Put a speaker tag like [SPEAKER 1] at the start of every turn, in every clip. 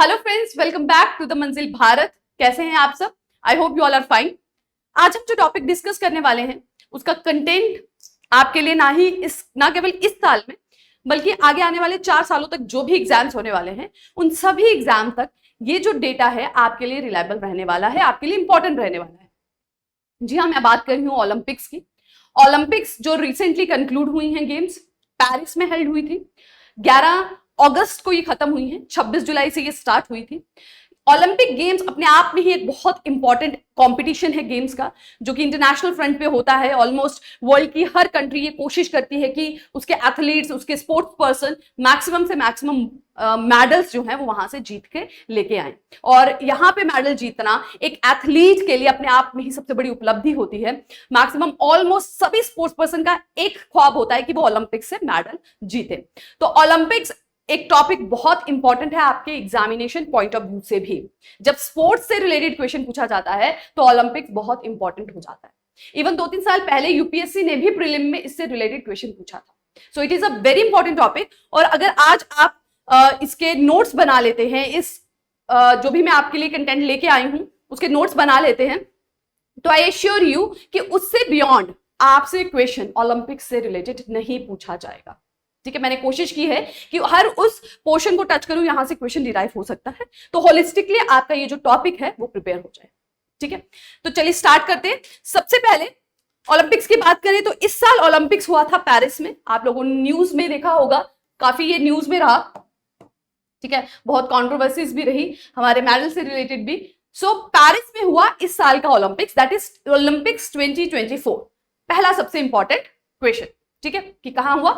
[SPEAKER 1] Hello friends, welcome back to the Manzil Bharat. कैसे हैं आप सब? I hope you all are fine. आज हम जो टॉपिक डिस्कस करने वाले हैं उसका कंटेंट आपके लिए ना केवल इस साल में बल्कि आगे आने वाले 4 सालों तक जो भी एग्जाम्स होने वाले हैं उन सभी एग्जाम तक ये जो डेटा है आपके लिए रिलायबल रहने वाला है, आपके लिए इंपॉर्टेंट रहने वाला है। जी हाँ, मैं बात कर रही हूँ ओलंपिक्स की। ओलंपिक्स जो रिसेंटली कंक्लूड हुई हैं, गेम्स पेरिस में हेल्ड हुई थी। 11 अगस्त को ये खत्म हुई है, 26 जुलाई से ये स्टार्ट हुई थी। ओलंपिक गेम्स अपने आप में ही एक बहुत इंपॉर्टेंट कंपटीशन है गेम्स का, जो कि इंटरनेशनल फ्रंट पे होता है। ऑलमोस्ट वर्ल्ड की हर कंट्री ये कोशिश करती है कि उसके एथलीट्स, उसके स्पोर्ट्स पर्सन मैक्सिमम से मैक्सिमम मेडल्स जो हैं वो वहां से जीत के लेके आए। और यहाँ पे मेडल जीतना एक एथलीट के लिए अपने आप में ही सबसे बड़ी उपलब्धि होती है। मैक्सिमम ऑलमोस्ट सभी स्पोर्ट्स पर्सन का एक ख्वाब होता है कि वो ओलंपिक्स से मेडल जीते। तो ओलंपिक्स एक टॉपिक बहुत इंपॉर्टेंट है आपके एग्जामिनेशन पॉइंट ऑफ व्यू से भी। जब स्पोर्ट्स से रिलेटेड क्वेश्चन पूछा जाता है तो ओलंपिक्स बहुत इंपॉर्टेंट हो जाता है। इवन 2-3 साल पहले यूपीएससी ने भी प्रीलिम में इससे रिलेटेड क्वेश्चन पूछा था। So it is a very important topic. और अगर आज आप इसके नोट्स बना लेते हैं, जो भी मैं आपके लिए कंटेंट लेके आई हूं उसके नोट्स बना लेते हैं, तो आई एश्योर यू कि उससे बियॉन्ड आपसे क्वेश्चन ओलंपिक्स से रिलेटेड नहीं पूछा जाएगा। ठीक है, मैंने कोशिश की है कि हर उस पोर्शन को टच करूं, यहां से क्वेश्चन डिराइव हो सकता है, तो होलिस्टिकली आपका ये जो टॉपिक है वो प्रिपेयर हो जाए। ठीक है, तो चलिए स्टार्ट करते हैं। सबसे पहले ओलंपिक्स की बात करें तो इस साल ओलंपिक्स हुआ था पेरिस में। आप लोगों ने न्यूज में देखा होगा, काफी ये न्यूज में रहा। ठीक है, बहुत कॉन्ट्रोवर्सीज भी रही हमारे मेडल से रिलेटेड भी। सो पेरिस में हुआ इस साल का ओलंपिक्स, दैट इज ओलंपिक्स 2024। पहला सबसे इंपॉर्टेंट क्वेश्चन, ठीक है, कि कहां हुआ?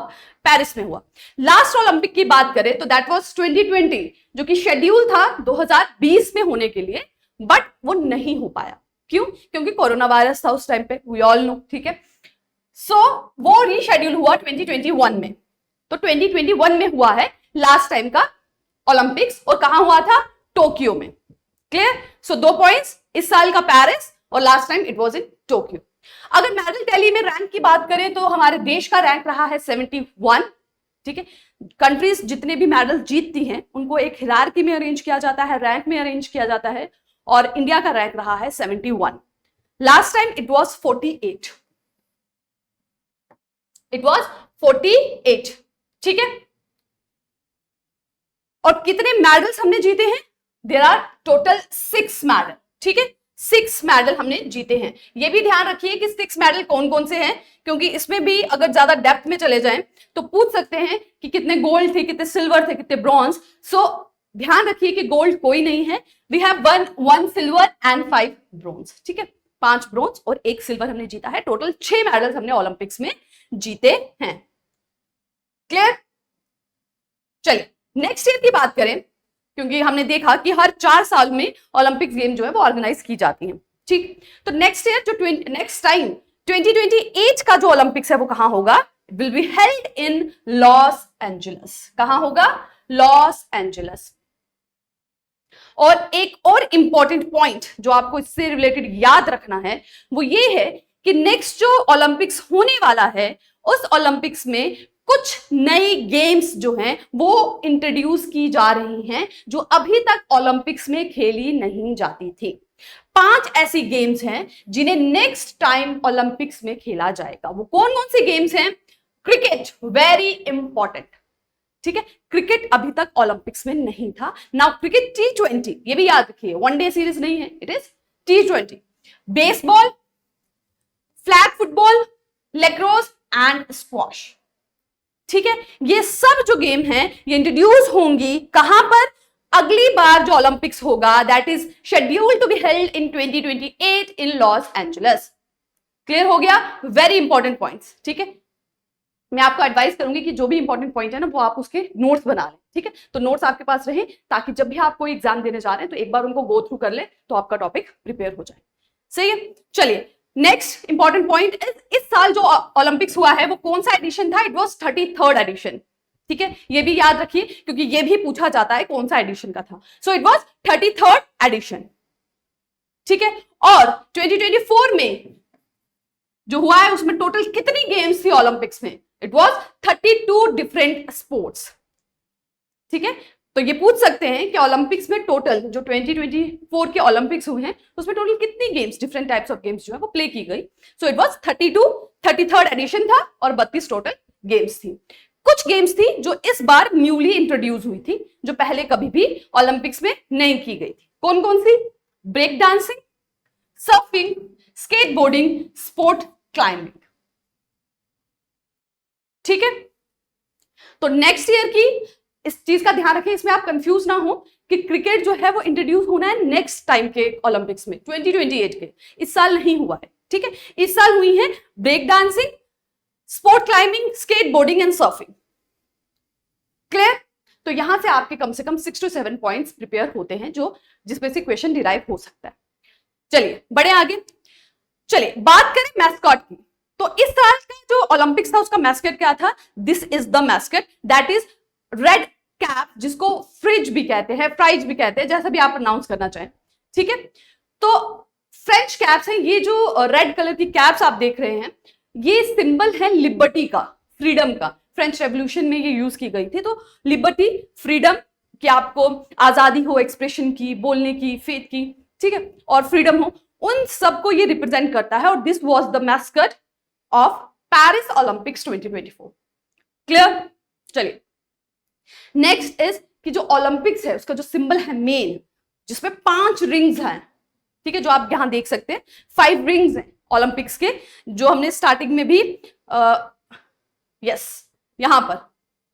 [SPEAKER 1] पेरिस में हुआ। लास्ट ओलंपिक की बात करें तो दैट वाज 2020, जो कि शेड्यूल था 2020 में होने के लिए, बट वो नहीं हो पाया। क्यों? क्योंकि कोरोना वायरस था उस टाइम पे, वी ऑल नो। ठीक है, सो वो रीशेड्यूल हुआ 2021 में। तो 2021 में हुआ है लास्ट टाइम का ओलंपिक्स, और कहां हुआ था? टोक्यो में। क्लियर? सो 2 पॉइंट्स, इस साल का पेरिस और last time it was in Tokyo. अगर मेडल टैली में रैंक की बात करें तो हमारे देश का रैंक रहा है 71। ठीक है, कंट्रीज जितने भी मेडल जीतती हैं उनको एक हिरार्की में अरेंज किया जाता है, रैंक में अरेंज किया जाता है, और इंडिया का रैंक रहा है 71। Last time it was 48। It was 48। ठीक है, और कितने मेडल्स हमने जीते हैं? There are total 6 medal. ठीक है, 6 मेडल हमने जीते हैं। ये भी ध्यान रखिए कि 6 मेडल कौन कौन से हैं, क्योंकि इसमें भी अगर ज्यादा डेप्थ में चले जाएं तो पूछ सकते हैं कि कितने गोल्ड थे, कितने सिल्वर थे, कितने ब्रॉन्ज। सो ध्यान रखिए कि गोल्ड कोई नहीं है। We have 1 silver and 5 bronze. ठीक है, 5 ब्रॉन्ज और 1 सिल्वर हमने जीता है। टोटल 6 मेडल्स हमने ओलंपिक्स में जीते हैं। क्लियर? चलिए नेक्स्ट ईयर की बात करें, क्योंकि हमने देखा कि हर 4 साल में ओलंपिक्स गेम जो है वो ऑर्गेनाइज की जाती है। ठीक, तो नेक्स्ट ईयर जो नेक्स्ट टाइम 2028 का जो ओलंपिक्स है वो कहां होगा? Will be held in Los Angeles. कहां होगा? Los Angeles. और एक और इंपॉर्टेंट पॉइंट जो आपको इससे रिलेटेड याद रखना है वो ये है कि नेक्स्ट जो ओलंपिक्स होने वाला है उस ओलंपिक्स में कुछ नई गेम्स जो हैं वो इंट्रोड्यूस की जा रही हैं जो अभी तक ओलंपिक्स में खेली नहीं जाती थी। 5 ऐसी गेम्स हैं जिन्हें नेक्स्ट टाइम ओलंपिक्स में खेला जाएगा। वो कौन कौन सी गेम्स हैं? Cricket, very important. ठीक है, क्रिकेट अभी तक ओलंपिक्स में नहीं था। नाउ क्रिकेट T20, ये भी याद रखिए, 1 डे सीरीज नहीं है, it is T20। Baseball, flag football, lacrosse and squash. ठीक है, ये सब जो गेम हैं ये इंट्रोड्यूस होंगी कहां पर? अगली बार जो ओलंपिक्स होगा that is scheduled to be held in 2028 in Los Angeles. Clear हो गया? Very important points. ठीक है, मैं आपको एडवाइस करूंगी कि जो भी इंपॉर्टेंट पॉइंट है ना वो आप उसके नोट्स बना लें। ठीक है, तो नोट्स आपके पास रहे ताकि जब भी आप कोई एग्जाम देने जा रहे हैं तो एक बार उनको गो थ्रू कर ले तो आपका टॉपिक प्रिपेयर हो जाए। सही है, चलिए नेक्स्ट इंपॉर्टेंट पॉइंट इस साल जो ओलंपिक्स हुआ है वो कौन सा एडिशन था? It was 33rd edition. ठीक है, ये भी याद रखिए क्योंकि ये भी पूछा जाता है कौन सा एडिशन का था। So it was 33rd edition. ठीक है, और 2024 में जो हुआ है उसमें टोटल कितनी गेम्स थी ओलंपिक्स में? It was 32 different sports. ठीक है, तो ये पूछ सकते हैं कि ओलंपिक्स में टोटल जो 2024 के ओलंपिक्स हुए हैं उसमें टोटल कितनी games, different types of games जो है वो प्ले की गई। सो इट वाज 33rd एडिशन था और 32 टोटल गेम्स थी। कुछ गेम्स थी जो इस बार न्यूली इंट्रोड्यूस हुई थी, जो पहले कभी भी ओलंपिक्स में नहीं की गई थी। कौन कौन सी? Break dancing, surfing, skateboarding, sport climbing. ठीक है, तो नेक्स्ट ईयर की इस चीज का ध्यान रखें, इसमें आप कंफ्यूज ना हो कि क्रिकेट जो है वो इंट्रोड्यूस होना है नेक्स्ट टाइम के ओलंपिक्स में, 2028 के। इस साल नहीं हुआ है, ठीक है। इस साल हुई है break dancing, sport climbing, skateboarding and surfing. Clear? तो यहां से आपके कम से कम 6 to 7 पॉइंट्स प्रिपेयर होते हैं, जो जिसमें से क्वेश्चन डिराइव हो सकता है। चलिए बढ़े आगे। चलिए बात करें मैस्कॉट की। तो इस साल का जो ओलंपिक्स था उसका मैस्कट क्या था? This is the mascot, that is red cap, जिसको फ्रिज भी कहते हैं, फ्राइज भी कहते हैं, जैसा भी आप प्रोनाउंस करना चाहें। ठीक है, तो फ्रेंच कैप्स हैं। ये जो रेड कलर की कैप्स आप देख रहे हैं, ये सिंबल है लिबर्टी का, फ्रीडम का। फ्रेंच रेवोल्यूशन में ये यूज की गई थी। तो लिबर्टी, फ्रीडम, कि आपको आजादी हो एक्सप्रेशन की, बोलने की, फेथ की, ठीक है, और फ्रीडम हो, उन सबको ये रिप्रेजेंट करता है। और this was the mascot of Paris Olympics 2024। Clear? चलिए नेक्स्ट इज कि जो ओलंपिक्स है उसका जो सिंबल है मेन, जिसमें 5 रिंग्स हैं, ठीक है, जो आप यहां देख सकते हैं 5 रिंग्स हैं ओलंपिक्स के, जो हमने स्टार्टिंग में भी यस यहां पर,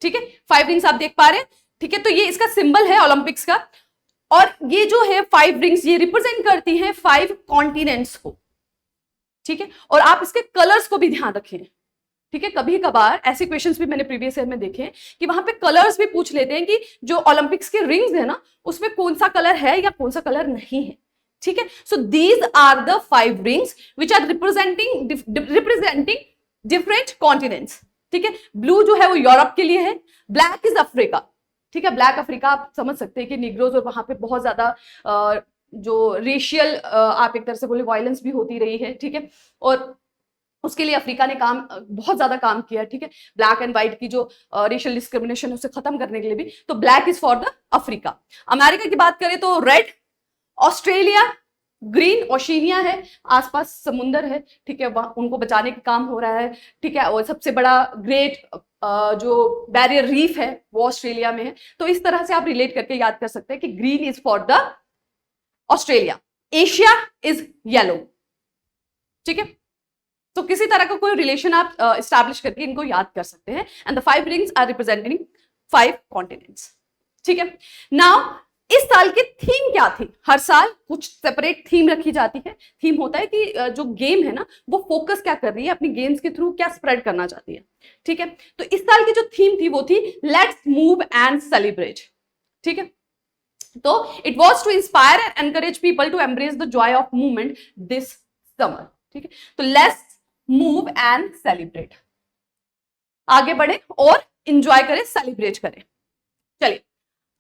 [SPEAKER 1] ठीक है, 5 रिंग्स आप देख पा रहे हैं। ठीक है, तो ये इसका सिंबल है ओलंपिक्स का। और ये जो है 5 रिंग्स, ये रिप्रेजेंट करती हैं 5 कॉन्टिनेंट्स को। ठीक है, और आप इसके कलर्स को भी ध्यान रखें। ठीक है, कभी कभार ऐसे क्वेश्चंस भी मैंने प्रीवियस ईयर में देखे कि वहां पे कलर्स भी पूछ लेते हैं कि जो ओलंपिक्स के रिंग्स है ना, उसमें कौन सा कलर है या कौन सा कलर नहीं है। ठीक है, so these are the 5 rings which are representing different continents. ठीक है, ब्लू जो है वो यूरोप के लिए है, ब्लैक इज अफ्रीका। ठीक है, ब्लैक अफ्रीका आप समझ सकते हैं कि निग्रोज, और वहां पे बहुत ज्यादा जो रेशियल आप एक तरह से बोले वायलेंस भी होती रही है। ठीक है, और उसके लिए अफ्रीका ने बहुत ज्यादा काम किया। ठीक है, ब्लैक एंड व्हाइट की जो रेशियल डिस्क्रिमिनेशन उसे खत्म करने के लिए भी। तो black is for the Africa. America की बात करें तो रेड ऑस्ट्रेलिया, ग्रीन ओशिनिया है, आसपास समुंदर है। ठीक है, उनको बचाने का काम हो रहा है। ठीक है, और सबसे बड़ा ग्रेट जो बैरियर रीफ है वो ऑस्ट्रेलिया में है। तो इस तरह से आप रिलेट करके याद कर सकते हैं कि green is for the Australia, Asia is yellow. ठीक है, तो किसी तरह का कोई रिलेशन आप एस्टैब्लिश करके इनको याद कर सकते हैं। And the 5 rings are representing 5 continents. ठीक है, नाउ इस साल की थीम क्या थी? हर साल कुछ सेपरेट थीम रखी जाती है। थीम होता है कि जो गेम है ना वो फोकस क्या कर रही है, अपनी गेम्स के थ्रू क्या स्प्रेड करना चाहती है। ठीक है, तो इस साल की जो थीम थी वो थी लेट्स मूव एंड सेलिब्रेट। ठीक है, तो it was to inspire and encourage people to embrace the joy of movement this summer. ठीक है, तो लेट्स मूव एंड सेलिब्रेट, आगे बढ़े और इंजॉय करें, सेलिब्रेट करें। चलिए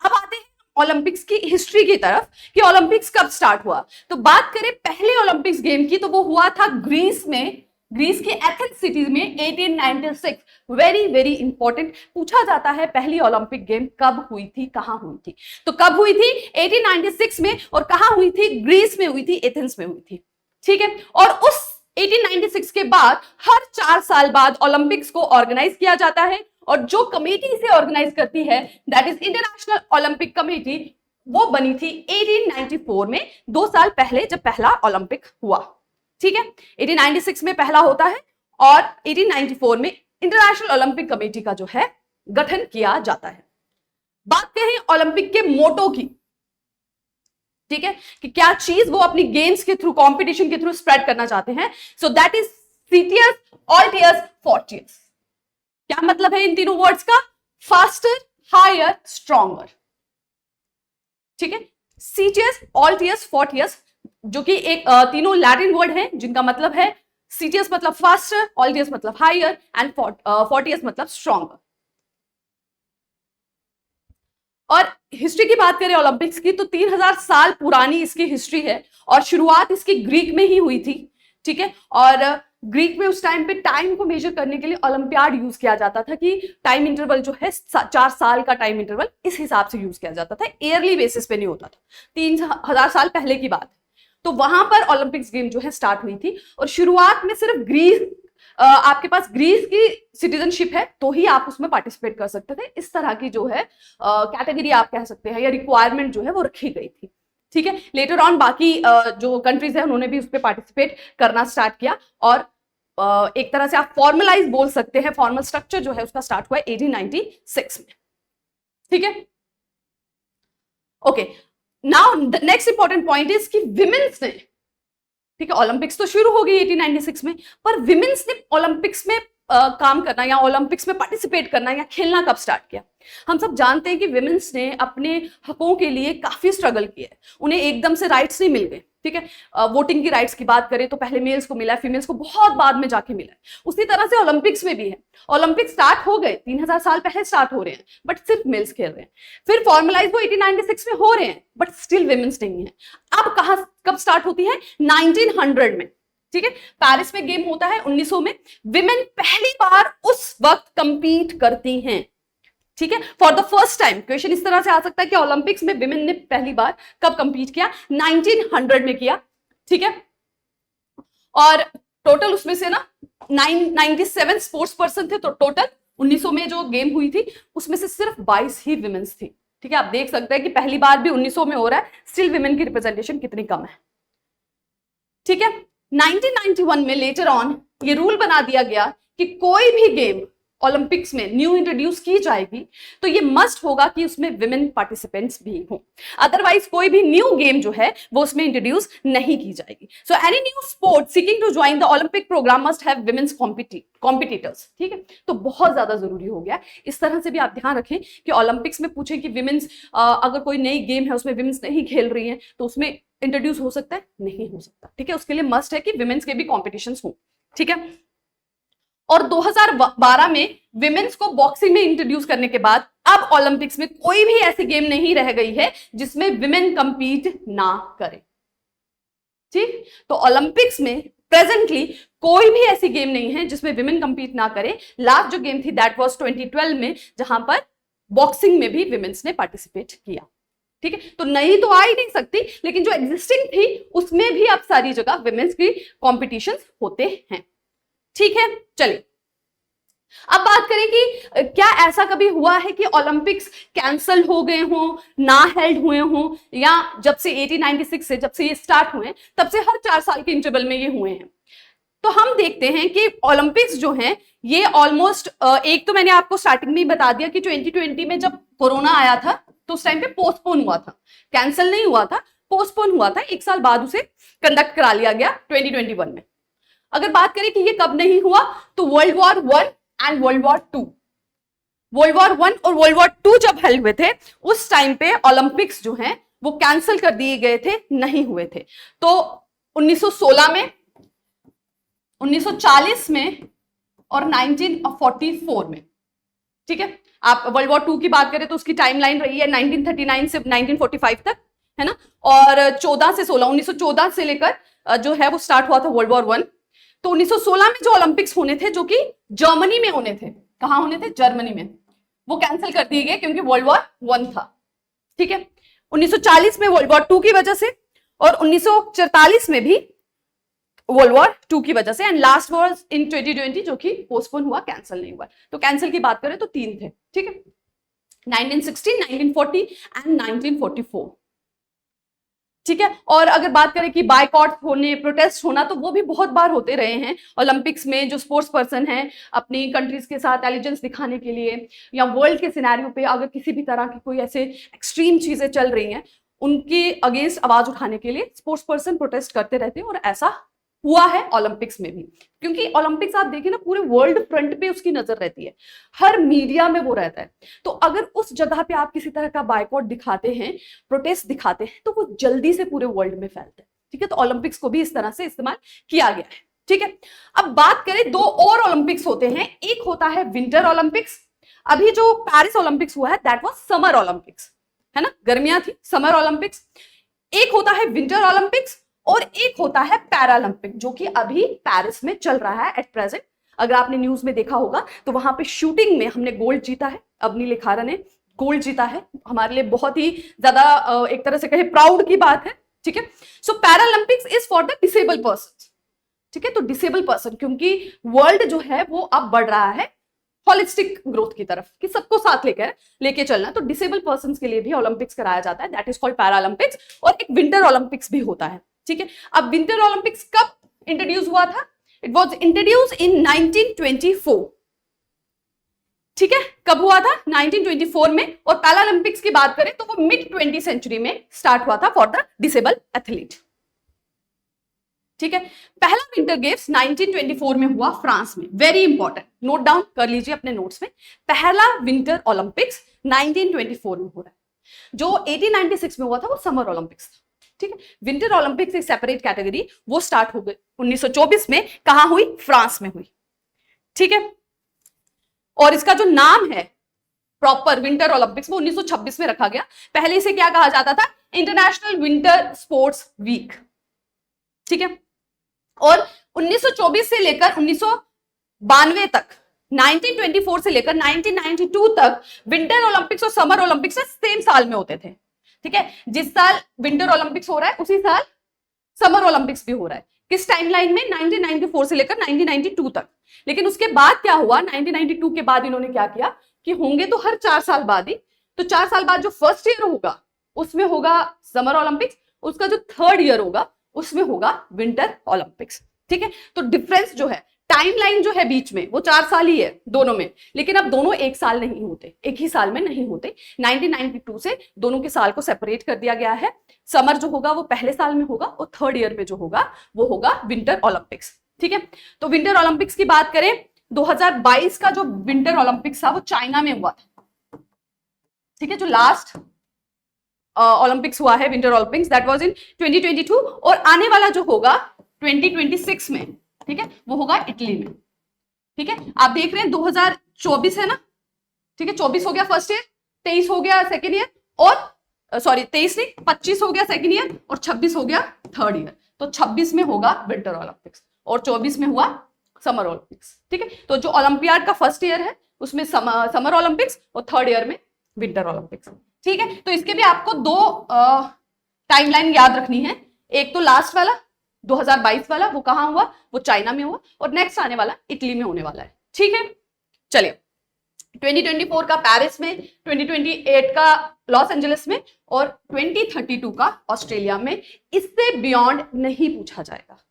[SPEAKER 1] अब आते हैं ओलंपिक्स की हिस्ट्री की तरफ कि ओलंपिक्स कब स्टार्ट हुआ। तो बात करें पहले ओलंपिक्स गेम की, तो वो हुआ था ग्रीस में, ग्रीस के एथेंस सिटी में 1896। वेरी वेरी इंपॉर्टेंट, पूछा जाता है पहली ओलंपिक गेम कब हुई थी, कहां हुई थी। तो कब हुई थी? 1896 में। और कहां हुई थी? ग्रीस में हुई थी, एथेंस में हुई थी। ठीक है, और उस 1896 के बाद हर 4 साल बाद ओलंपिक्स को ऑर्गेनाइज किया जाता है। और जो कमेटी इसे ऑर्गेनाइज करती है that is international Olympic committee, वो बनी थी 1894 में, 2 साल पहले जब पहला ओलंपिक हुआ। ठीक है, 1896 में पहला होता है और 1894 में इंटरनेशनल ओलंपिक कमेटी का जो है गठन किया जाता है। बात करें ओलंपिक के मोटो की, ठीक है, कि क्या चीज वो अपनी गेम्स के थ्रू, कंपटीशन के थ्रू स्प्रेड करना चाहते हैं। सो दैट इज सीटियस, ऑल्टियस, फोर्टियस। क्या मतलब है इन तीनों वर्ड्स का? Faster, higher, stronger. ठीक है, सीटियस, ऑल्टियस, फोर्टियस, जो कि एक तीनों लैटिन वर्ड है जिनका मतलब है सीटियस मतलब फास्टर, ऑल्टियस मतलब हायर एंड फोर्टियस मतलब स्ट्रॉन्गर। और हिस्ट्री की बात करें ओलंपिक्स की तो 3000 साल पुरानी इसकी हिस्ट्री है और शुरुआत इसकी ग्रीक में ही हुई थी। ठीक है, और ग्रीक में उस टाइम पे टाइम को मेजर करने के लिए ओलंपियाड यूज किया जाता था कि टाइम इंटरवल जो है 4 साल का टाइम इंटरवल इस हिसाब से यूज किया जाता था, ईयरली बेसिस पे नहीं होता था। 3000 साल पहले की बात है। तो वहां पर ओलंपिक्स गेम जो है स्टार्ट हुई थी और शुरुआत में सिर्फ ग्रीस, आपके पास ग्रीस की सिटीजनशिप है तो ही आप उसमें पार्टिसिपेट कर सकते थे। इस तरह की जो है कैटेगरी आप कह सकते हैं या रिक्वायरमेंट जो है वो रखी गई थी। ठीक है, लेटर ऑन बाकी जो कंट्रीज है उन्होंने भी उस पर पार्टिसिपेट करना स्टार्ट किया और एक तरह से आप फॉर्मलाइज बोल सकते हैं, फॉर्मल स्ट्रक्चर जो है उसका स्टार्ट हुआ 1896 में। ठीक है, okay, now the next important point is कि विमेन्स ने, ठीक है, ओलंपिक्स तो शुरू हो गई 1896 में, पर विमेन्स ने ओलंपिक्स में काम करना या ओलंपिक्स में पार्टिसिपेट करना या खेलना कब स्टार्ट किया? हम सब जानते हैं कि विमेन्स ने अपने हकों के लिए काफी स्ट्रगल किया है, उन्हें एकदम से राइट्स नहीं मिल गए। ठीक है, वोटिंग की राइट्स की बात करें तो पहले मेल्स को मिला है, फीमेल्स को बहुत बाद में जाके मिला है। उसी तरह से ओलंपिक्स में भी है, ओलंपिक्स स्टार्ट हो गए 3000 साल पहले स्टार्ट हो रहे हैं बट सिर्फ मेल्स खेल रहे हैं, फिर फॉर्मलाइज वो 1896 में हो रहे हैं बट स्टिल विमेन्स नहीं है। अब कब स्टार्ट होती है? 1900 में। ठीक है, पेरिस में गेम होता है 1900 में, विमेन पहली बार उस वक्त कंपीट करती हैं। ठीक है, for the first time. Question इस तरह से आ सकता है कि ओलंपिक्स में विमेन ने पहली बार कब कंपीट किया? 1900 में किया। ठीक है, और टोटल उसमें से ना 97 स्पोर्ट्स पर्सन थे, तो टोटल 1900 में जो गेम हुई थी उसमें से सिर्फ 22 ही विमेन्स थी। ठीक है, आप देख सकते हैं कि पहली बार भी 1900 में हो रहा है, स्टिल विमेन की रिप्रेजेंटेशन कितनी कम है। ठीक है, 1991 में लेटर ऑन ये रूल बना दिया गया कि कोई भी गेम ओलंपिक्स में न्यू इंट्रोड्यूस की जाएगी तो ये मस्ट होगा कि उसमें विमेन पार्टिसिपेंट्स भी हों, अदरवाइज कोई भी न्यू गेम जो है वो उसमें इंट्रोड्यूस नहीं की जाएगी। So any new sport seeking to join the Olympic programme must have women's competitors. ठीक है, तो बहुत ज्यादा जरूरी हो गया। इस तरह से भी आप ध्यान रखें कि ओलंपिक्स में पूछे कि विमेन्स, अगर कोई नई गेम है उसमें विमेन्स नहीं खेल रही है तो उसमें इंट्रोड्यूस हो सकता है? नहीं हो सकता। ठीक है, उसके लिए मस्ट है कि विमेन्स के भी कॉम्पिटिशन्स हो। ठीक है, और 2012 में विमेन्स को बॉक्सिंग में इंट्रोड्यूस करने के बाद अब ओलंपिक्स में कोई भी ऐसी गेम नहीं रह गई है जिसमें विमेन कंपीट ना करे। ठीक, तो ओलंपिक्स में प्रेजेंटली कोई भी ऐसी गेम नहीं है जिसमें विमेन कंपीट ना करे। लास्ट जो गेम थी दैट वाज 2012 में, जहां पर बॉक्सिंग में भी विमेन्स ने पार्टिसिपेट किया। ठीक है, तो नई तो आ ही नहीं सकती, लेकिन जो एग्जिस्टिंग थी उसमें भी अब सारी जगह विमेन्स की कॉम्पिटिशन्स होते हैं। ठीक है, चलिए अब बात करें कि क्या ऐसा कभी हुआ है कि ओलंपिक्स कैंसल हो गए हों, ना हेल्ड हुए हों, या जब से 1896 से जब से ये स्टार्ट हुए तब से हर 4 साल के इंटरवल में ये हुए हैं? तो हम देखते हैं कि ओलंपिक्स जो हैं ये ऑलमोस्ट, एक तो मैंने आपको स्टार्टिंग में ही बता दिया कि 2020 में जब कोरोना आया था तो उस टाइम पे पोस्टपोन हुआ था, कैंसिल नहीं हुआ था, पोस्टपोन हुआ था। 1 साल बाद उसे कंडक्ट करा लिया गया 2021 में। अगर बात करें कि ये कब नहीं हुआ तो world war 1 and world war 2, world war 1 और वर्ल्ड वॉर 2 जब हेल्ड हुए थे उस टाइम पे ओलंपिक्स जो हैं वो कैंसिल कर दिए गए थे, नहीं हुए थे। तो 1916 में, 1940 में और 1944 में। ठीक है, आप वर्ल्ड वॉर 2 की बात करें तो उसकी टाइमलाइन रही है 1939 से 1945 तक, है ना, और 14 से 16, 1914 से लेकर जो है वो स्टार्ट हुआ था वर्ल्ड वॉर 1। तो 1916 में जो ओलंपिक्स होने थे, जो कि जर्मनी में होने थे, कहां होने थे? जर्मनी में, वो कैंसिल कर दिए गए क्योंकि वर्ल्ड वॉर 1 था। ठीक है, 1940 में वर्ल्ड वॉर 2 की वजह से और 1944 में भी वर्ल्ड वॉर 2 की वजह से, एंड लास्ट वॉज इन 2020 जो कि पोस्टपोन हुआ, कैंसिल नहीं हुआ। तो कैंसिल की बात करें तो 3 थे। ठीक है, 1916, 1940 एंड 1944। ठीक है, और अगर बात करें कि बायकॉट होने, प्रोटेस्ट होना, तो वो भी बहुत बार होते रहे हैं ओलंपिक्स में। जो स्पोर्ट्स पर्सन हैं अपनी कंट्रीज के साथ एलिजेंस दिखाने के लिए या वर्ल्ड के सिनेरियो पे अगर किसी भी तरह की कोई ऐसे एक्सट्रीम चीजें चल रही हैं उनके अगेंस्ट आवाज उठाने के लिए स्पोर्ट्स पर्सन प्रोटेस्ट करते रहते हैं, और ऐसा हुआ है ओलंपिक्स में भी। क्योंकि ओलंपिक्स आप देखिए ना, पूरे वर्ल्ड फ्रंट पे उसकी नजर रहती है, हर मीडिया में वो रहता है। तो अगर उस जगह पे आप किसी तरह का बायकॉट दिखाते हैं, प्रोटेस्ट दिखाते हैं, तो वो जल्दी से पूरे वर्ल्ड में फैलता है। ठीक है, तो ओलंपिक्स को भी इस तरह से इस्तेमाल किया गया है। ठीक है, अब बात करें 2 और ओलंपिक्स होते हैं। एक होता है विंटर ओलंपिक्स, अभी जो पेरिस ओलंपिक्स हुआ है दैट वाज समर ओलंपिक्स, है ना, गर्मियां थी, समर ओलंपिक्स। एक होता है विंटर ओलंपिक्स और एक होता है पैरालंपिक, जो कि अभी पेरिस में चल रहा है एट प्रेजेंट। अगर आपने न्यूज में देखा होगा तो वहां पे शूटिंग में हमने गोल्ड जीता है, अवनी लेखारा ने गोल्ड जीता है, हमारे लिए बहुत ही ज्यादा एक तरह से कहे प्राउड की बात है। ठीक है, so Paralympics is for the disable person. ठीक है, तो डिसेबल पर्सन, क्योंकि वर्ल्ड जो है वो अब बढ़ रहा है होलिस्टिक ग्रोथ की तरफ, कि सबको साथ लेके चलना, तो डिसेबल पर्सन के लिए भी ओलंपिक्स कराया जाता है, दैट इज कॉल्ड पैरालंपिक्स। और एक विंटर ओलंपिक्स भी होता है। ठीक है, अब विंटर ओलंपिक्स कब इंट्रोड्यूस हुआ था? इट वॉज इंट्रोड्यूस इन 1924। ठीक है, कब हुआ था? 1924 में। और पैरालंपिक्स की बात करें तो वो मिड 20th सेंचुरी में स्टार्ट हुआ था फॉर द डिसेबल एथलीट। ठीक है, पहला विंटर गेम्स 1924 में हुआ फ्रांस में, वेरी इंपॉर्टेंट, नोट डाउन कर लीजिए अपने नोट्स में। पहला विंटर ओलंपिक्स 1924 में हो रहा है। जो 1896 में हुआ था वो समर ओलंपिक्स था। ठीक है, विंटर ओलंपिक्स एक सेपरेट कैटेगरी, वो स्टार्ट हो गई 1924 में। कहां हुई? फ्रांस में हुई। ठीक है, और इसका जो नाम है प्रॉपर विंटर ओलंपिक्स, वो 1926 में रखा गया। पहले इसे क्या कहा जाता था? International winter sports week. ठीक है, और 1924 से लेकर 1992 तक, 1924 से लेकर 1992 तक विंटर ओलंपिक्स और समर ओलंपिक्स सेम साल में होते थे। ठीक है, जिस साल विंटर ओलंपिक्स हो रहा है उसी साल समर ओलंपिक्स भी हो रहा है। किस टाइमलाइन में? 1994 से लेकर 1992 तक। लेकिन उसके बाद क्या हुआ? 1992 के बाद इन्होंने क्या किया कि होंगे तो हर 4 साल बाद ही, तो 4 साल बाद जो फर्स्ट ईयर होगा उसमें होगा समर ओलंपिक्स, उसका जो थर्ड ईयर होगा उसमें होगा विंटर ओलंपिक्स। ठीक है, तो डिफरेंस जो है, टाइमलाइन जो है बीच में, वो 4 साल ही है दोनों में, लेकिन अब दोनों एक साल नहीं होते, एक ही साल में नहीं होते। 1992 से दोनों के साल को सेपरेट कर दिया गया है। समर जो होगा वो पहले साल में होगा और थर्ड ईयर में जो होगा वो होगा विंटर ओलंपिक्स। ठीक है, तो विंटर ओलंपिक्स की बात करें, 2022 का जो विंटर ओलंपिक्स था वो चाइना में हुआ था। ठीक है, जो लास्ट ओलंपिक्स हुआ है winter Olympics, that was in 2022। और आने वाला जो होगा 2026 में, ठीक है, वो होगा इटली में। ठीक है, आप देख रहे हैं 2024 है ना, ठीक है, 24 हो गया फर्स्ट ईयर, 23 हो गया सेकेंड ईयर, और सॉरी 23 नहीं, 25 हो गया सेकेंड ईयर, और 26 हो गया थर्ड ईयर। तो 26 में होगा विंटर ओलंपिक्स और 24 में हुआ समर ओलंपिक्स। ठीक है, तो जो ओलंपियाड का फर्स्ट ईयर है उसमें समर ओलंपिक्स और थर्ड ईयर में विंटर ओलंपिक्स। ठीक है, तो इसके भी आपको 2 टाइमलाइन याद रखनी है। एक तो लास्ट वाला 2022 वाला, वो कहां हुआ? वो चाइना में हुआ, और नेक्स्ट आने वाला इटली में होने वाला है। ठीक है, चलिए 2024 का पेरिस में, 2028 का लॉस एंजलिस में, और 2032 का ऑस्ट्रेलिया में। इससे बियॉन्ड नहीं पूछा जाएगा।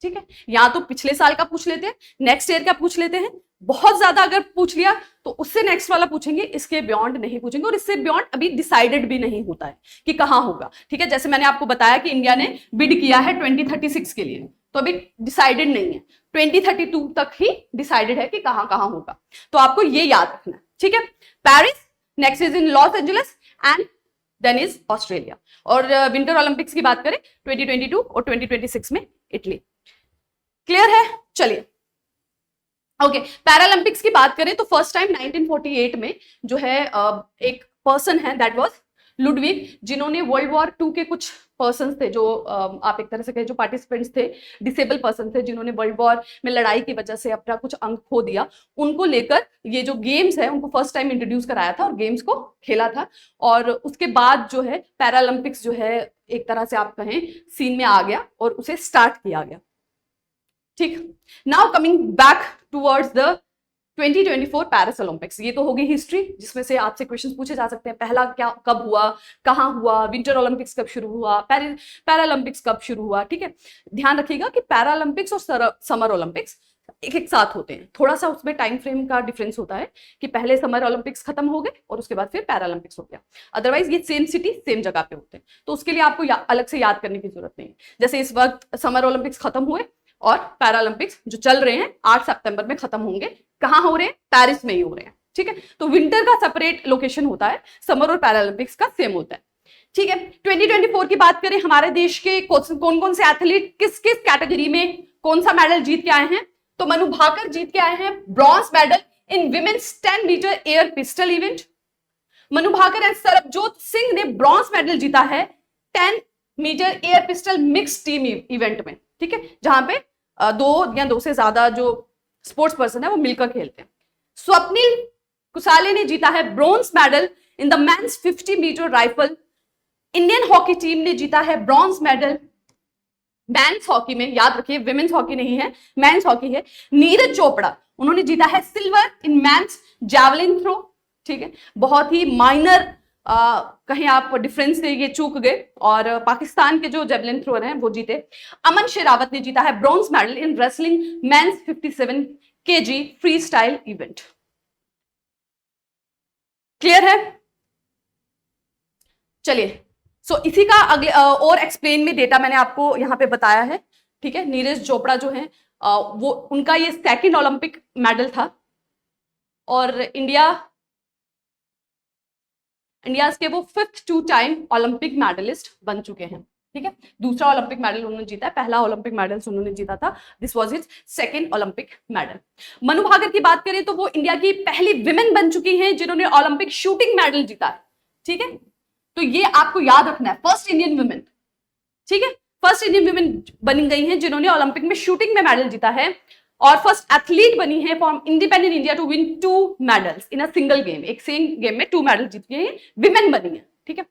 [SPEAKER 1] ठीक है, या तो पिछले साल का पूछ लेते हैं, नेक्स्ट ईयर का पूछ लेते हैं, बहुत ज्यादा अगर पूछ लिया तो उससे नेक्स्ट वाला पूछेंगे, इसके बियॉन्ड नहीं पूछेंगे। और इससे बियॉन्ड अभी डिसाइडेड भी नहीं होता है कि कहां होगा। ठीक है, जैसे मैंने आपको बताया कि इंडिया ने बिड किया है 2036 के लिए, तो अभी डिसाइडेड नहीं है, 2032 तक ही डिसाइडेड है कि कहां कहां होगा। तो आपको ये याद रखना है। ठीक है, Paris, next is in Los Angeles, and then is Australia. और विंटर ओलंपिक्स की बात करें 2022 और 2026 में इटली। क्लियर है? चलिए ओके, पैरालंपिक्स की बात करें तो फर्स्ट टाइम 1948 में जो है एक पर्सन है, दैट वाज लुडविग, जिन्होंने वर्ल्ड वॉर 2 के कुछ पर्सन थे, जो आप एक तरह से कहें जो पार्टिसिपेंट्स थे, डिसेबल पर्सन थे, जिन्होंने वर्ल्ड वॉर में लड़ाई की वजह से अपना कुछ अंग खो दिया, उनको लेकर ये जो गेम्स है उनको फर्स्ट टाइम इंट्रोड्यूस कराया था और गेम्स को खेला था। और उसके बाद जो है पैरालंपिक्स जो है एक तरह से आप कहें सीन में आ गया और उसे स्टार्ट किया गया। ठीक, now coming back towards the 2024 Paris Olympics. ये तो होगी हिस्ट्री, जिसमें से आपसे क्वेश्चंस पूछे जा सकते हैं। पहला क्या, कब हुआ, कहां हुआ, विंटर ओलंपिक्स कब शुरू हुआ, पैरालंपिक्स कब शुरू हुआ। ठीक है, ध्यान रखिएगा कि पैरालंपिक्स और समर ओलंपिक्स एक साथ होते हैं। थोड़ा सा उसमें टाइम फ्रेम का डिफरेंस होता है कि पहले समर ओलंपिक्स खत्म हो गए और उसके बाद फिर पैरालंपिक्स हो गया। अदरवाइज ये सेम सिटी सेम जगह पे होते हैं, तो उसके लिए आपको अलग से याद करने की जरूरत नहीं है। जैसे इस वक्त समर ओलंपिक्स खत्म हुए और पैरालंपिक्स जो चल रहे हैं 8 सितंबर में खत्म होंगे। कहां हो रहे हैं? पेरिस में ही हो रहे हैं। ठीक है, तो विंटर का सेपरेट लोकेशन होता है, समर और पैरालंपिक्स का सेम होता है। ठीक है, 2024 की बात करें, हमारे देश के कौन कौन से एथलीट किस किस कैटेगरी में कौन सा मेडल जीत के आए हैं? तो मनु भाकर जीत के आए हैं bronze medal in women's 10 metre air pistol event. Manu Bhaker and Sarabjot Singh ने ब्रॉन्ज मेडल जीता है 10 metre air pistol mix team event में, ठीक है, जहां पे दो या दो से ज्यादा जो स्पोर्ट्स पर्सन है वो मिलकर खेलते हैं। स्वप्निल कुसाले ने जीता है bronze medal in the men's 50 metre rifle. Indian hockey team ने जीता है ब्रॉन्ज मेडल मेंस हॉकी में, याद रखिए विमेन्स हॉकी नहीं है, मेंस हॉकी है। नीरज चोपड़ा उन्होंने जीता है silver in men's javelin throw, ठीक है, बहुत ही माइनर कहीं आप डिफरेंस से ये चूक गए, और पाकिस्तान के जो जेवलिन थ्रोअर हैं वो जीते। अमन शेरावत ने जीता है bronze medal in wrestling men's 57 KG free style event. Clear है? चलिए, सो इसी का अगले और एक्सप्लेन में डेटा मैंने आपको यहां पे बताया है, ठीक है। नीरज चोपड़ा जो है वो उनका ये सेकंड ओलंपिक मेडल था, और इंडिया के वो 5th 2 टाइम ओलंपिक मेडलिस्ट बन चुके हैं, ठीक है। दूसरा ओलंपिक मेडल उन्होंने जीता है, पहला ओलंपिक मेडल उन्होंने जीता था, this was his second Olympic medal. Manu Bhaker की बात करें तो वो इंडिया की पहली विमेन बन चुकी हैं जिन्होंने ओलंपिक शूटिंग मेडल जीता है, ठीक है। तो ये आपको याद रखना है, फर्स्ट इंडियन वुमेन, ठीक है, फर्स्ट इंडियन वुमेन बनी गई हैं जिन्होंने ओलंपिक में शूटिंग में मेडल जीता है, और फर्स्ट एथलीट बनी है from independent India to win 2 medals in a single game, एक सेम गेम में 2 मेडल जीत गई विमेन बनी है, ठीक है।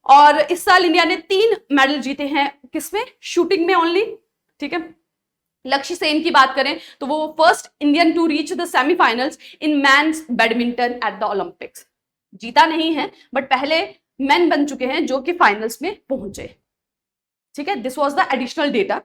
[SPEAKER 1] और इस साल इंडिया ने 3 मेडल जीते हैं, किसमें? शूटिंग में ओनली, ठीक है। लक्ष्य सेन की बात करें तो वो first Indian to reach the semifinals in men's badminton at the Olympics, जीता नहीं है बट पहले मेन बन चुके हैं जो कि फाइनल्स में पहुंचे, ठीक है। This was the additional data.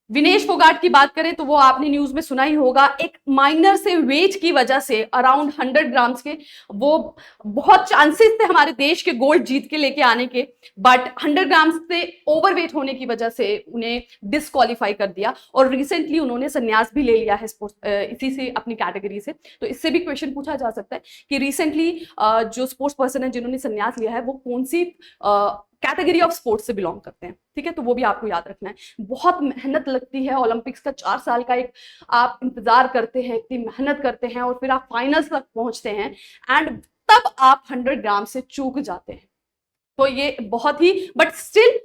[SPEAKER 1] Vinesh Phogat की बात करें तो वो आपने न्यूज में सुना ही होगा, एक माइनर से वेट की वजह से अराउंड 100 ग्राम्स के, वो बहुत चांसेस थे हमारे देश के गोल्ड जीत के लेके आने के, बट 100 ग्राम्स से ओवरवेट होने की वजह से उन्हें डिस्क्वालीफाई कर दिया, और रिसेंटली उन्होंने संन्यास भी ले लिया है इसी से, अपनी कैटेगरी से। तो इससे भी क्वेश्चन पूछा जा सकता है कि रिसेंटली जो स्पोर्ट्स पर्सन है जिन्होंने संन्यास लिया है वो कौन सी कैटेगरी ऑफ स्पोर्ट्स से बिलोंग करते हैं, ठीक है। तो वो भी आपको याद रखना है। बहुत मेहनत लगती है ओलंपिक्स का, 4 साल का एक आप इंतजार करते हैं, इतनी मेहनत करते हैं, और फिर आप फाइनल्स तक पहुंचते हैं, एंड तब आप 100 ग्राम से चूक जाते हैं। तो ये बहुत ही, बट स्टिल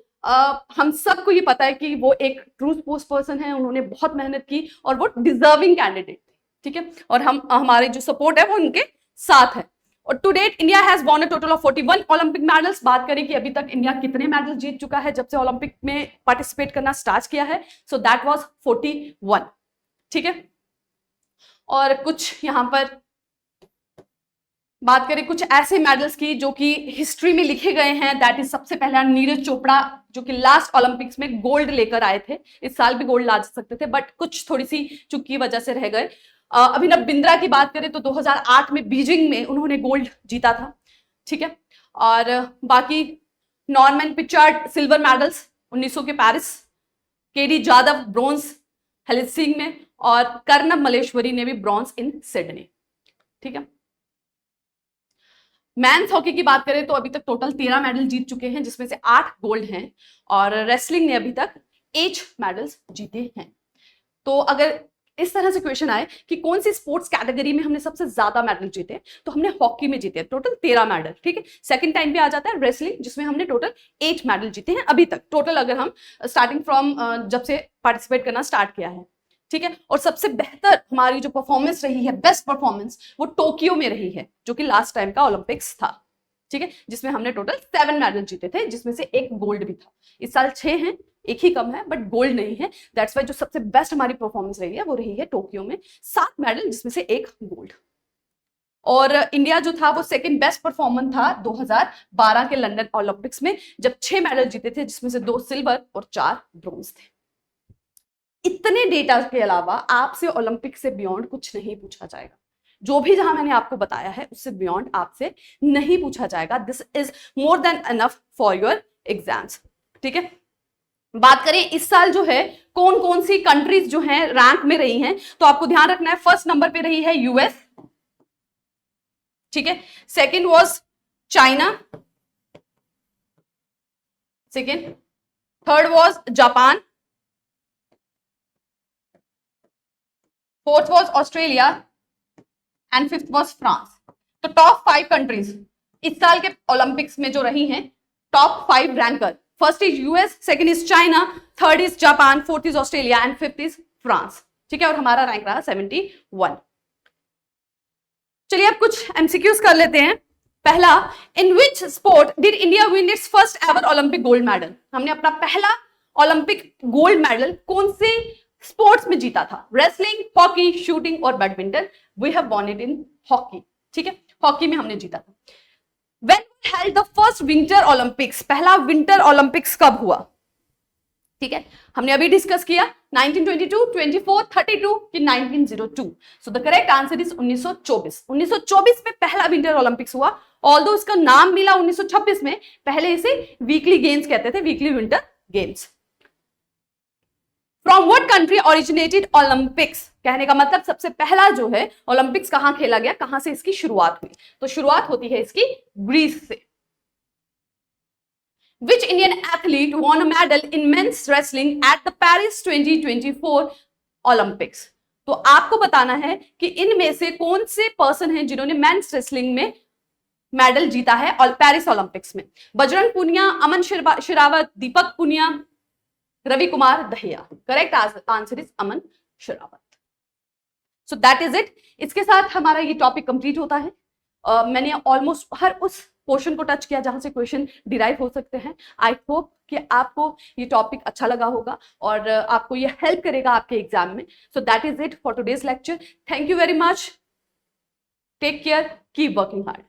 [SPEAKER 1] हम सबको ये पता है कि वो एक ट्रू स्पोर्ट्स पर्सन है, उन्होंने बहुत मेहनत की और वो डिजर्विंग कैंडिडेट थे, ठीक है। और हमारे जो सपोर्ट है वो उनके साथ है। और to date India has won a total of 41 Olympic medals. बात करें कि अभी तक इंडिया कितने मेडल जीत चुका है जब से ओलंपिक में पार्टिसिपेट करना स्टार्ट किया है, सो दैट वाज 41, ठीक है। और कुछ यहां पर बात करें कुछ ऐसे मेडल्स की जो कि हिस्ट्री में लिखे गए हैं, दैट इज सबसे पहला नीरज चोपड़ा जो कि लास्ट ओलंपिक्स में गोल्ड लेकर आए थे, इस साल भी गोल्ड ला सकते थे बट कुछ थोड़ी सी चूक की वजह से रह गए। अभिनव बिंद्रा की बात करें तो 2008 में बीजिंग में उन्होंने गोल्ड जीता था, ठीक है। और बाकी नॉर्मन पिचार्ड सिल्वर मेडल्स 1900 के पेरिस, केडी जादव ब्रॉन्ज हेलिसिंग में, और कर्णव मलेश्वरी ने भी ब्रॉन्ज इन सिडनी, ठीक है। मेंस हॉकी की बात करें तो अभी तक टोटल 13 मेडल जीत चुके हैं जिसमें से 8 गोल्ड हैं, और रेसलिंग ने अभी तक 8 मेडल्स जीते हैं। तो अगर इस तरह से क्वेश्चन आए कि कौन सी स्पोर्ट्स कैटेगरी में हमने सबसे ज्यादा मेडल जीते, तो हमने हॉकी में जीते टोटल 13 मेडल, ठीक है। सेकंड टाइम पे आ जाता है रेसलिंग जिसमें हमने टोटल 8 मेडल जीते हैं अभी तक टोटल, अगर हम स्टार्टिंग फ्रॉम जब से पार्टिसिपेट करना स्टार्ट किया है, ठीक है। और सबसे बेहतर हमारी जो परफॉर्मेंस रही है, बेस्ट परफॉर्मेंस, वो टोक्यो में रही है जो कि लास्ट टाइम का ओलंपिक्स था, ठीक है, जिसमें हमने टोटल 7 मेडल जीते थे जिसमें से 1 गोल्ड भी था। इस साल 6 हैं, 1 ही कम है बट गोल्ड नहीं है, दैट्स वाई जो सबसे बेस्ट हमारी परफॉर्मेंस रही है वो रही है टोक्यो में, 7 मेडल जिसमें से 1 गोल्ड। और इंडिया जो था वो सेकंड बेस्ट परफॉर्मेंस था 2012 के लंदन ओलंपिक्स में जब 6 मेडल जीते थे जिसमें से 2 सिल्वर और 4 ब्रॉन्ज थे। इतने डेटा के अलावा आपसे ओलंपिक से बियॉन्ड कुछ नहीं पूछा जाएगा, जो भी जहां मैंने आपको बताया है उससे बियॉन्ड आपसे नहीं पूछा जाएगा। This is more than enough for your exams, ठीक है। बात करें इस साल जो है कौन कौन सी कंट्रीज जो हैं रैंक में रही हैं, तो आपको ध्यान रखना है फर्स्ट नंबर पे रही है यूएस, ठीक है। Second was China, second, third was Japan, fourth was Australia, and fifth was France. तो टॉप 5 कंट्रीज इस साल के ओलंपिक्स में जो रही हैं top 5 ranker, first is US, second is China, third is Japan, fourth is Australia and fifth is France. ठीक है, और हमारा रैंक रहा 71। चलिए अब कुछ एमसीक्यूज कर लेते हैं। पहला, in which sport did India win its first ever Olympic gold medal? हमने अपना पहला ओलंपिक गोल्ड मेडल कौन से स्पोर्ट्स में जीता था? रेसलिंग, हॉकी, शूटिंग और badminton. We have won it in hockey. ठीक है, हॉकी में हमने जीता था। When held the first winter Olympics? पहला विंटर ओलंपिक्स कब हुआ? ठीक है, हमने अभी डिस्कस किया 1922, 24, 32 कि 1902। So the correct answer is 1924। 1924 में पहला विंटर ओलंपिक्स हुआ। ऑल्दो इसका नाम मिला 1926 में, पहले इसे वीकली गेम्स कहते थे, weekly winter games. From what country originated Olympics? कहने का मतलब सबसे पहला जो है ओलंपिक्स कहां खेला गया, कहां से इसकी शुरुआत हुई? तो शुरुआत होती है इसकी ग्रीस से। Which Indian athlete won a medal in men's wrestling at the Paris 2024 Olympics? तो आपको बताना है कि इनमें से कौन से पर्सन हैं जिन्होंने मेंस रेसलिंग में मेडल जीता है और पेरिस ओलंपिक्स में? Bajrang Punia, Aman Sehrawat, Deepak Punia, Ravi Kumar Dahiya. Correct answer is Aman Sehrawat. So that is it. इसके साथ हमारा ये टॉपिक कंप्लीट होता है। मैंने ऑलमोस्ट हर उस पोर्शन को टच किया जहां से क्वेश्चन डिराइव हो सकते हैं। आई होप कि आपको ये टॉपिक अच्छा लगा होगा और आपको ये हेल्प करेगा आपके एग्जाम में। So that is it for today's lecture. Thank you very much. Take care, keep working hard.